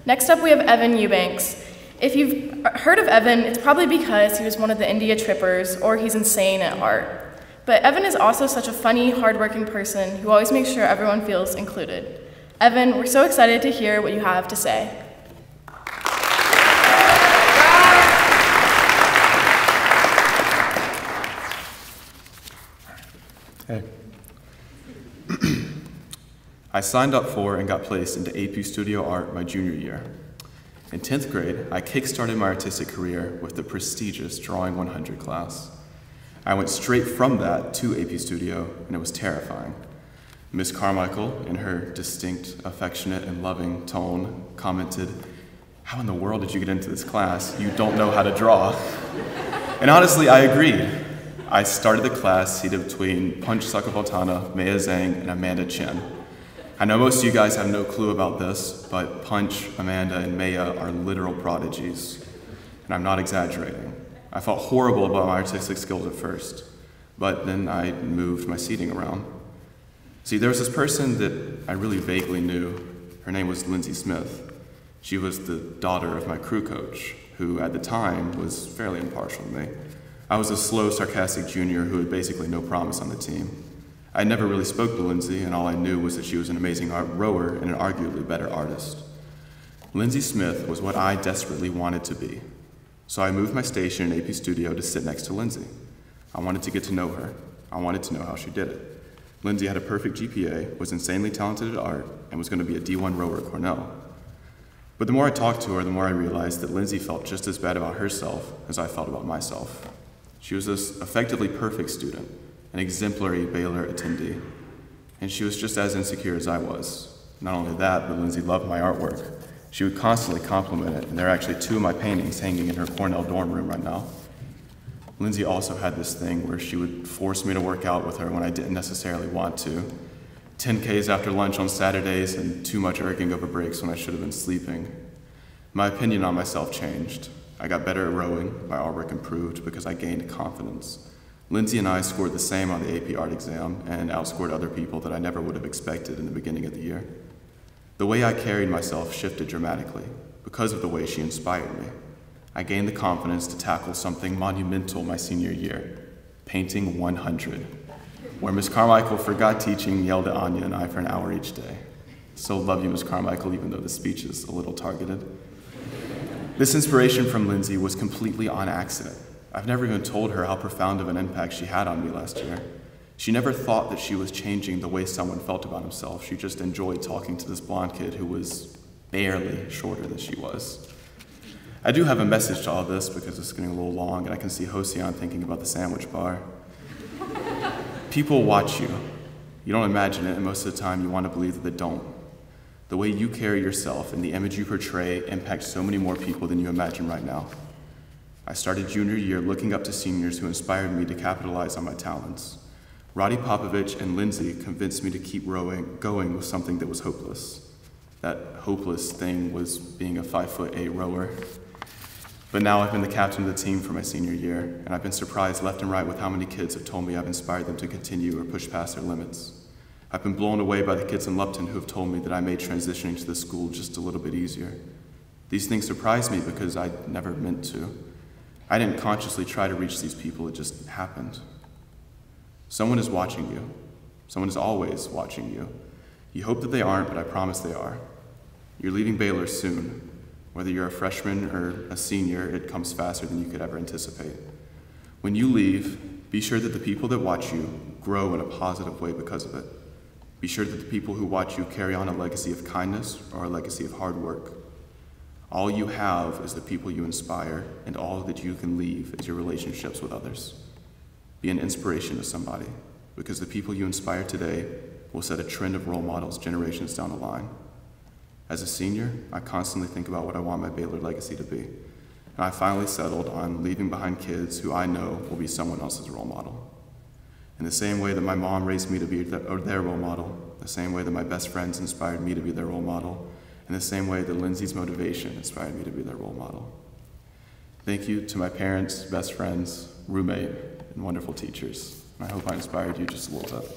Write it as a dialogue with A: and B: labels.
A: Next up, we have Evan Eubanks. If you've heard of Evan, it's probably because he was one of the India Trippers or he's insane at art. But Evan is also such a funny, hardworking person who always makes sure everyone feels included. Evan, we're so excited to hear what you have to say.
B: Hey. I signed up for and got placed into AP Studio Art my junior year. In 10th grade, I kick-started my artistic career with the prestigious Drawing 100 class. I went straight from that to AP Studio, and it was terrifying. Miss Carmichael, in her distinct, affectionate, and loving tone, commented, "How in the world did you get into this class? You don't know how to draw." And honestly, I agreed. I started the class seated between Punch Sakabaltana, Maya Zhang, and Amanda Chen. I know most of you guys have no clue about this, but Punch, Amanda, and Maya are literal prodigies. And I'm not exaggerating. I felt horrible about my artistic skills at first, but then I moved my seating around. See, there was this person that I really vaguely knew. Her name was Lindsay Smith. She was the daughter of my crew coach, who at the time was fairly impartial to me. I was a slow, sarcastic junior who had basically no promise on the team. I never really spoke to Lindsay, and all I knew was that she was an amazing rower and an arguably better artist. Lindsay Smith was what I desperately wanted to be. So I moved my station in AP Studio to sit next to Lindsay. I wanted to get to know her. I wanted to know how she did it. Lindsay had a perfect GPA, was insanely talented at art, and was going to be a D1 rower at Cornell. But the more I talked to her, the more I realized that Lindsay felt just as bad about herself as I felt about myself. She was this effectively perfect student, an exemplary Baylor attendee, and she was just as insecure as I was. Not only that, but Lindsay loved my artwork. She would constantly compliment it, and there are actually 2 of my paintings hanging in her Cornell dorm room right now. Lindsay also had this thing where she would force me to work out with her when I didn't necessarily want to. 10Ks after lunch on Saturdays and too much irking over breaks when I should have been sleeping. My opinion on myself changed. I got better at rowing, my artwork improved because I gained confidence. Lindsay and I scored the same on the AP art exam and outscored other people that I never would have expected in the beginning of the year. The way I carried myself shifted dramatically because of the way she inspired me. I gained the confidence to tackle something monumental my senior year, painting 100, where Miss Carmichael forgot teaching and yelled at Anya and I for an hour each day. So love you, Miss Carmichael, even though the speech is a little targeted. This inspiration from Lindsay was completely on accident. I've never even told her how profound of an impact she had on me last year. She never thought that she was changing the way someone felt about himself. She just enjoyed talking to this blonde kid who was barely shorter than she was. I do have a message to all this because it's getting a little long and I can see Hosian thinking about the sandwich bar. People watch you. You don't imagine it, and most of the time you want to believe that they don't. The way you carry yourself and the image you portray impacts so many more people than you imagine right now. I started junior year looking up to seniors who inspired me to capitalize on my talents. Roddy Popovich and Lindsay convinced me to keep going with something that was hopeless. That hopeless thing was being a 5'8" rower. But now I've been the captain of the team for my senior year, and I've been surprised left and right with how many kids have told me I've inspired them to continue or push past their limits. I've been blown away by the kids in Lupton who have told me that I made transitioning to the school just a little bit easier. These things surprised me because I never meant to. I didn't consciously try to reach these people, it just happened. Someone is watching you. Someone is always watching you. You hope that they aren't, but I promise they are. You're leaving Baylor soon. Whether you're a freshman or a senior, it comes faster than you could ever anticipate. When you leave, be sure that the people that watch you grow in a positive way because of it. Be sure that the people who watch you carry on a legacy of kindness or a legacy of hard work. All you have is the people you inspire, and all that you can leave is your relationships with others. Be an inspiration to somebody, because the people you inspire today will set a trend of role models generations down the line. As a senior, I constantly think about what I want my Baylor legacy to be, and I finally settled on leaving behind kids who I know will be someone else's role model. In the same way that my mom raised me to be their role model, the same way that my best friends inspired me to be their role model, in the same way that Lindsay's motivation inspired me to be their role model. Thank you to my parents, best friends, roommate, and wonderful teachers. I hope I inspired you just a little bit.